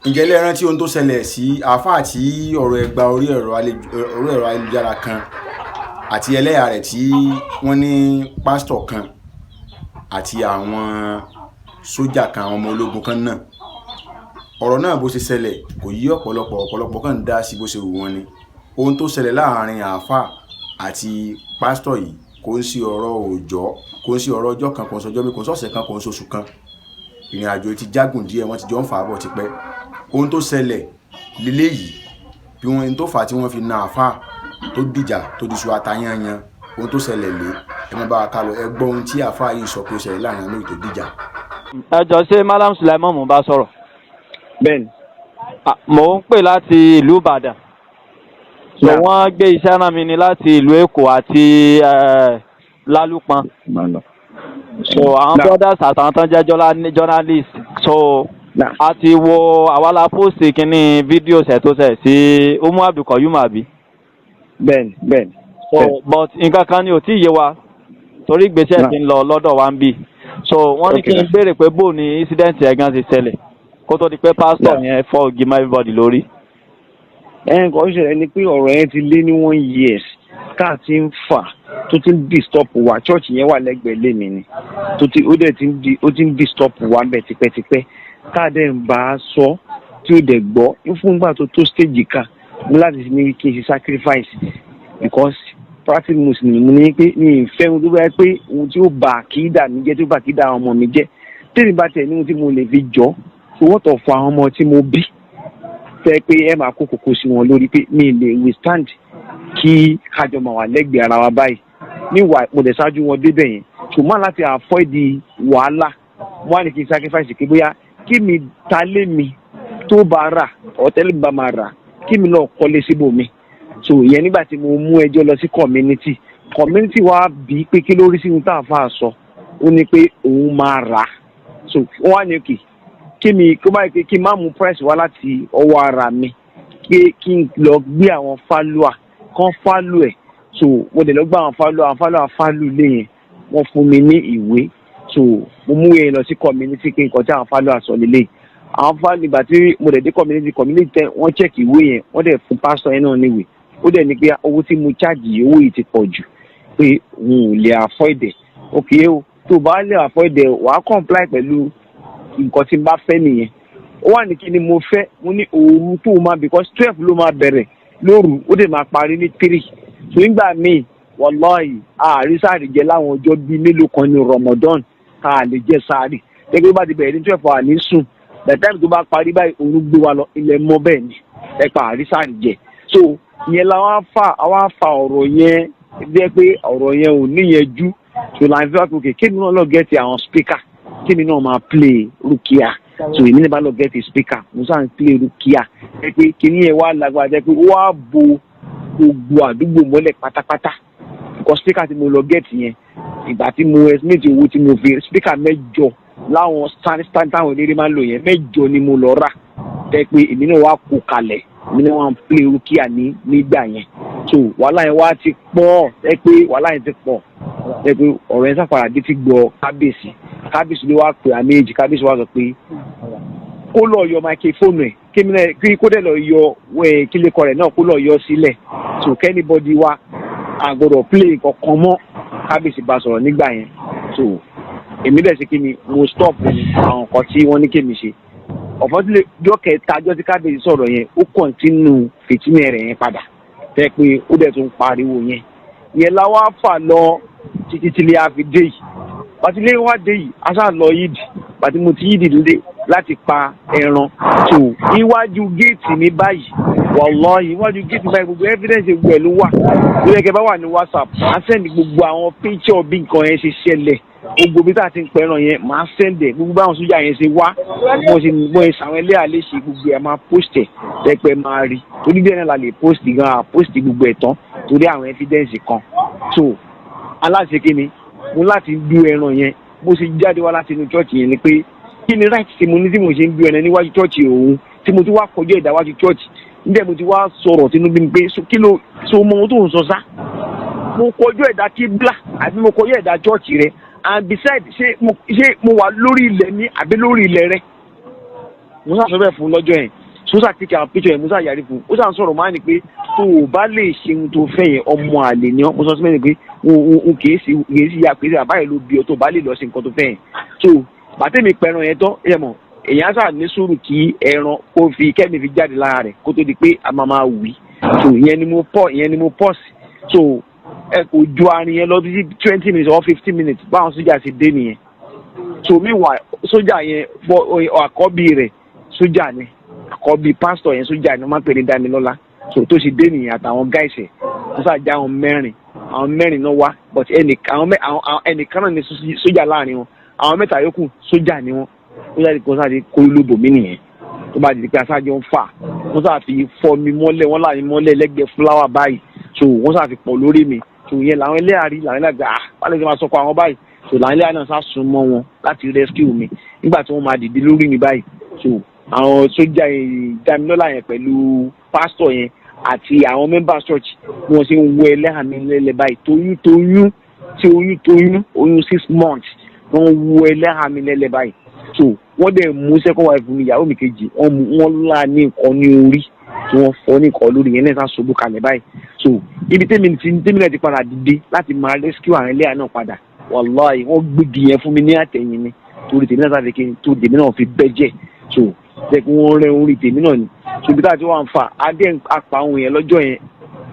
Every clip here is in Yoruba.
ǹjẹ́ lẹ rántí ohun tó ṣẹlẹ̀ sí àáfàá tí ọ̀rọ̀ ẹgba orí ẹ̀rọ ayélujára kan àti ẹlẹ́yà rẹ̀ tí wọ́n ní pásítọ̀ kan àti àwọn sójà kan àwọn ọmọ ológun kan náà? Ọ̀rọ̀ náà bó ṣe ṣẹlẹ̀ kò yí ọ̀pọ̀lọpọ̀ kan dá sí bó ṣe wù wọ́n ni. Ohun tó ṣẹlẹ̀ láàrin àáfàá àti pásítọ̀ yìí kò ń sí ọ̀rọ̀ òòjọ́, kò ń sí ọ̀rọ̀ ọjọ́ kan, kò ń sọjọ́ bí, kò ń sọ̀sẹ̀ kan, kò ń sọṣù kan. Ìrìn àjò ti jágùn díẹ̀, wọ́n ti jọ ń fà á bọ̀ tipẹ́. Ohun tó ṣẹlẹ̀ leléyìí, bí wọ́n tó fà á tí wọ́n fi na àáfàá tó dìjà tó di ṣu atayanyan, ohun tó ṣẹlẹ̀ lé ẹ má bá wa ká lọ. Ẹ gbọ́ ohun tí àáfàá yìí sọ pé ó ṣẹlẹ̀ láàrin àwọn méjì tó dìjà. Ẹ jọ̀ọ́ ṣé Madam Sulaiman mo bá sọ̀rọ̀? Bẹ́ẹ̀ni. Mò ń pè láti ìlú Ìbàdàn. So wọ́n gbé iṣẹ́ rán mi ni láti ìlú Èkó àti Lálùpọ̀n. So àwọn brothers àtàwọn tán jẹ́ journalist. So a ti wo àwa la post kínní fídíò ṣẹ̀ tó ṣẹ̀ sí Umu Abdulkoyum àbí. Bẹ́ẹ̀ni. So but nǹkan kan ni ò tí ì yé wa torí ìgbésẹ̀ ti ń lọ lọ́dọ̀ wa ń bì. So wọ́n ní kí n béèrè pé bó ni incident yẹn gan ti ṣẹlẹ̀ kó tó di pé pásítọ̀ yẹn fọ́ igi mọ́ everybody lórí. Nǹkan ìṣẹ̀lẹ̀ ni pé ọ̀rọ̀ yẹn ti lé ní 1 year káà ti ń fà tó ti ń disturb wa, church yẹn wà lẹ́gbẹ̀ẹ́ lé mi ni ó ti ń disturb wa bẹ́ẹ̀ tipẹ́tipẹ́ káà dẹ̀ ń bá a sọ tí ó dẹ̀ gbọ́ fúngbà tó stage ká mo láti ní kí n ṣe sacrifice because practice muslim mo ní pé mi ì fẹ́ ohun tó bá yẹ pé ohun tí ó bà àkídà mi jẹ́ tó bà àkídà àwọn ọmọ mi jẹ́ tèmi bá tẹ̀ ní ohun tí mo lè fi jọ́ wọ́tọ̀ fún àwọn ọmọ tí mo bí fẹ́ pé ẹ máa kó kókó sí wọn lórí pé mi lè withstand kí kájọ máa wà lẹ́gbẹ̀ẹ́ ara wa báyìí níwà mo dẹ̀ ṣáájú wọn débẹ̀ yẹn ṣùgbọ́n láti avoid wàhálà mo wá ní kí n sacrifice kí bóyá kí mi ta lé mi tó bá rà ọ̀tẹ́lẹ̀ bá máa rà kí mi náà kọ́lé síbòmí. So ìyẹn nígbà tí mo mú ẹjọ́ lọ sí community wa bí pé kí lórí sínú tá a fà sọ ó ní pé òun máa rà so wọ́n wá ní òkè kí mi kó báyìí pé kí n má mú price wá láti ọwọ́ ara mi kí n lọ gbé àwọn follower kan follow ẹ̀ so mo dẹ̀ lọ gbé àwọn follower lé yẹn wọ́n fún mi ní ìwé so mo mú yẹn lọ sí community kí n kọ́ tí àwọn follower sọ lélẹ̀ àwọn follower nígbà tí mo dẹ̀ dé community tẹ wọ́n check ìwé yẹn wọ́n dẹ̀ fún pastor yẹn náà níwèé ó dẹ̀ ní pé owó tí mo charge owó yìí ti pọ̀ jù pé n ò lè afford ẹ̀ okay o tó bá lè afford ẹ̀ wàá comply pẹ̀lú nǹkan tí n bá fẹ́ nìyẹn ó wà ní kí ni mo fẹ́ mo ní òru tó máa because 12 ló máa bẹ̀rẹ̀ lóru ó dẹ̀ máa parí ní 3 so nígbà míì wallahi àárí sáàrì jẹ láwọn ọjọ́ bíi mélòó kan ní Ramadan ká lè jẹ sáàrì gẹ́gẹ́ bá ti bẹ̀rẹ̀ ní 12 àní sùn the time tó bá parí báyìí òru gbé wa lọ ilẹ̀ mọ́ bẹ́ẹ̀ ni ẹ̀pà àárí sáàrì jẹ so ìyẹn làwọn afa ọ̀rọ̀ yẹn jẹ́ pé ọ̀rọ̀ yẹn ò níyẹjú so láti fẹ́ pé kí ni wọ́n lọ gẹ́tì àwọn speaker kí ni náà máa play Rukia so èmi náà bá lọ gẹ́tì speaker mo sáà ń play Rukia ẹ pé kí ni ẹ wá lágbára jẹ́ pé ó wá bo gbogbo àdúgbò mọ́lẹ̀ pátápátá because speaker tí mo lọ gẹ́tì yẹn ìgbà tí mo estimate owó tí mo fi speaker 8 láwọn stand táwọn eléré máa ń lò yẹn 8 ni mo lọ rà jẹ́ pé èmi náà wá kó kalẹ̀ èmi náà wá ń play Rukia nígbà yẹn so wàhálà yẹn wá ti pọ̀ ẹ pé wàhálà yẹn ti pọ̀ ẹ pé ọ̀rọ̀ yẹn sáfàrà dé ti gbọ́ kábíyèsí ló wá pè àméjì kábíyèsí wá sọ pé kó lọ yọ microphone ẹ̀ kí kó dẹ̀ lọ yọ kílẹ̀kọ rẹ̀ náà kó lọ yọ sílẹ̀ so kẹ́nìbọ́dì wa àgbọ̀dọ̀ play kankan mọ́ kábíyèsí bá sọ̀rọ̀ nígbà yẹn so èmi dẹ̀ ṣe kí ni mo stop àwọn nǹkan tí wọ́n ní kémi ṣe ọ̀fọ́sílẹ̀ jọ́ kẹta jọ́ tí kábíyèsí sọ̀rọ̀ yẹn ó kọ̀ntínú fìtínẹ̀ rẹ̀ yẹn padà tẹ́ pé ó dẹ̀ tún pariwo yẹn la wá fà lọ títí tí lè àfi dé yìí bàtí lè wá dé yìí aṣá lọ yídì bàtí mo ti yídì lé láti pa ẹran tó iwájú géètì ní báyìí wallahi iwájú géètì báyìí gbogbo evidence gbogbo ẹ̀ ló wà lórí ẹ̀kẹ́ bá wà ní WhatsApp máa send gbogbo àwọn picture bí nǹkan yẹn ṣe ṣẹlẹ̀ gbogbo bí tá a ti ń pẹ̀ràn yẹn máa send ẹ̀ gbogbo báwọn sójà yẹn ṣe wá mo ṣe àwọn ẹlẹ́yà lè ṣe gbogbo ẹ̀ máa post ẹ̀ tẹ́pẹ́ máa rí torí bí ẹ̀ náà la lè post gan post gbogbo ẹ̀ tán torí àwọn evidence kan so aláṣẹ kí ni mo láti du ẹran yẹn bó ṣe jáde wá láti inú church yẹn ni pé kí ni right tí mo ní tí mo ṣe ń du ẹran níwájú church òun tí mo ti wá kọjá ìdáwájú church níbẹ̀ mo ti wá sọ̀rọ̀ tínú bí mi pé kí ló so mọ ohun tó ń sọ sá mo kọjá ẹ̀dá kíbla àbí mo kọjá ẹ̀dá church rẹ and besides ṣé mo wà lórí ilẹ̀ ní àbí lórí ilẹ̀ rẹ musa sọ bẹ́ẹ̀ fún lọ́jọ́ yẹn musa kíkẹ́ àwọn picture yẹn musa yàrí fún ó sàn sọ̀rọ̀ máa ní pé tó o bá lè ṣe ohun tó fẹ́ yẹn ọmọ àlè ni ọ́ mo sọ sí mẹ́rin pé n kì í sí ya pé àbáyé ló bí ọ tó o bá lè lọ ṣe nǹkan tó fẹ́ yẹn so bàtẹ́mi pẹran yẹn tán ẹ mọ̀ èyàn sà ní sùúrù kí ẹran kó fi kẹ́mi fi jáde lára rẹ̀ kó tó di pé a máa wí so ìyẹn ni mo pọ̀ sí so ẹ kò ju arin yẹn lọ bí 20 minutes or 15 minutes báwọn sójà ṣe dé nìyẹn so meanwhile sójà yẹn àkọ́bí rẹ̀ sójà ni àkọ́bí pásítọ̀ yẹn sójà ni wọ́n máa ń pè ní Dámilọ́lá so tó ṣe dé nìyẹn àtàwọn gáìsẹ̀ wọ́n ṣàjà àwọn mẹ́rin náà wá but ẹnìkan náà ni sójà láàrin wọn àwọn mẹ́ta yòókù sójà ni wọ́n ó yàrá ìkọ́ sáà ti kó lóbò mí nìyẹn tó bá di pé aṣáájú ń fà wọ́n sáà fi fọ́ mi mọ́lẹ̀ wọ́n láàrin mọ́lẹ̀ lẹ́gbẹ̀ẹ́ fúláwà báyìí so wọ́n sáà fi pọ̀ lórí mi so yẹn làwọn ẹlẹ́yàrí làwọn ẹlẹ́gbẹ̀ẹ́ wálé ti máa sọ pé àwọn báyìí so làwọn ẹlẹ́yàrí náà sá sún mọ́ wọn láti rescue mi nígbà tí wọ́n máa dìde lórí mi báyìí so àwọn sójà Dámilọ́lá yẹn pẹ̀lú pásítọ̀ yẹn àti àwọn members church bí wọ́n ṣe ń wọ ẹlẹ́hàn mi lẹ́lẹ̀ báyìí oyún 6 months wọ́n wọ ẹlẹ́hàn mi lẹ́lẹ̀ báyìí so wọ́n dẹ̀ mú second wife mi ìyàwó mi kejì wọ́n lá ní nǹkan ní orí tí wọ́n fọ́ ní nǹkan lórí yẹn náà sá ṣubú kalẹ̀ báyìí so ibi tèmi náà ti padà dìde láti máa rescue àwọn ẹlẹ́yà náà padà wàláhì wọ́n gbégi yẹn fún mi ní àtẹ̀yìn ni torí tèmi náà sáfẹ́ kí tó tèmi náà fi bẹ́jẹ̀ so jẹ́ kí wọ́n rẹ́ orí tèmi náà ni so ibi táà tí wọ́n fà á dé apá àwọn yẹn lọ́jọ́ yẹn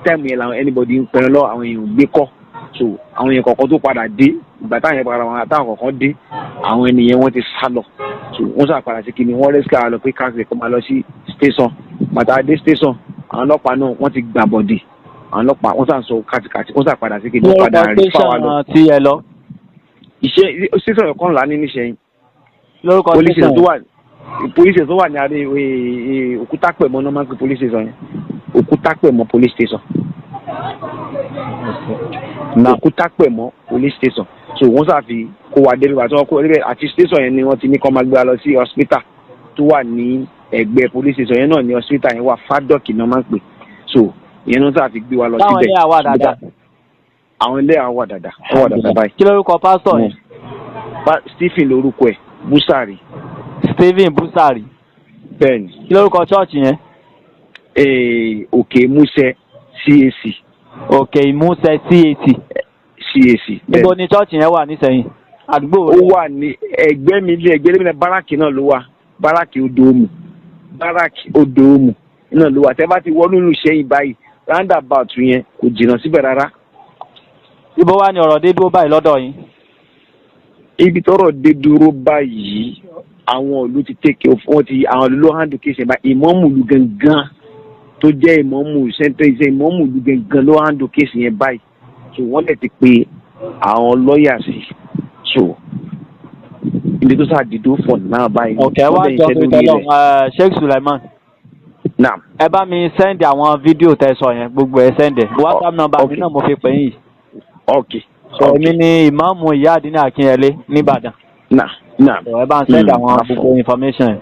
táìmù yẹn làwọn anybody ń pẹ̀rẹ̀ lọ àwọn èèyàn gbé kọ́ so àwọn èèyàn kọ̀ọ̀kan tó padà dé ìgbà táwọn yẹn padà wọn àtàwọn kọ̀ọ̀kan dé àwọn ènìyàn wọn ti sá lọ so wọ́n sà padà sí kíni wọ́n rescue àwọn lọ pé káàkiri kó máa lọ sí station bàtà dé station àwọn ọlọ́pàá náà wọ́n ti gbà bọ̀dì àwọn ọlọ́pàá wọ́n sà ń sọ kàtìkàtì wọ́n sà padà sí kíni wọ́n padà rí fáwọn lọ. iṣẹ́ station ẹ̀kọ́ ńlá ní níṣẹ́yìn police tó wà ní adé Òkútápẹ̀mọ́ náà máa ń pè police station yẹn Òkútápẹ̀mọ́ police station Òkútápẹ̀mọ́ police station so wọ́n ṣàfi kó wa débi àti wọ́n kó débẹ̀ àti station yẹn ni wọ́n ti ní kó máa gbé wa lọ sí hospital tó wà ní ẹgbẹ́ police station yẹn náà ní hospital yẹn wà Fádọ́kì náà máa ń pè so ìyẹn náà ṣàfi gbé wa lọ síbẹ̀. táwọn ilé àwa dáadáa. àwọn ilé àwa dáadáa wọ́n wà dáadáa báyìí. kí lórúkọ pásítọ̀ yẹn. Stephen lórúkọ ẹ̀ Búsàrì. Stephen Búsàrì. bẹ́ẹ̀ni. kí lórúkọ chọ́ọ̀chì yẹn. Òkè Ìmúṣẹ CAC. Òkè Ìmúṣẹ CAC. CAC. níbo ni chọ́ọ̀chì yẹn wà nísẹ̀yìn àdúgbò. ó wà ní ẹgbẹ́ mi báràkì náà ló wà báràkì odò òmù náà ló wà tẹ́ bá ti wọnú ìlú Ìṣẹ́yìn báyìí roundabout yẹn kò jìnnà síbẹ̀ rárá. ibo wá ní ọ̀rọ̀ dé dúró báyìí lọ́dọ̀ yín. ibi tọ́rọ̀ dé dúró báyìí àwọn ìlú ti take off wọ́n ti àwọn ìlú ló handle case yẹn báyìí ìmọ̀ọ́mù ìlú gangan tó jẹ́ ìmọ̀ọ́mù central iṣẹ́ ìmọ̀ọ́mù ìlú gangan ló handle case yẹn báyìí so wọ́n lè ti pe àwọn lọ́ọ̀yà sí so ibi tó sáà dìdó fọ̀ náà báyìí. ọ̀kẹ́ wá jọ pé tọ́lọ́ Sheikh Sulaiman. naam. ẹ bá mi send àwọn fídíò tẹ́ sọ yẹn gbogbo ẹ send ẹ WhatsApp number mi náà mo fi pè yín yìí. ok. èmi ni ìmáàmù ìyá àdínní Akínyẹlé nìbàdàn. naam. ẹ bá ń send àwọn gbogbo information yẹn.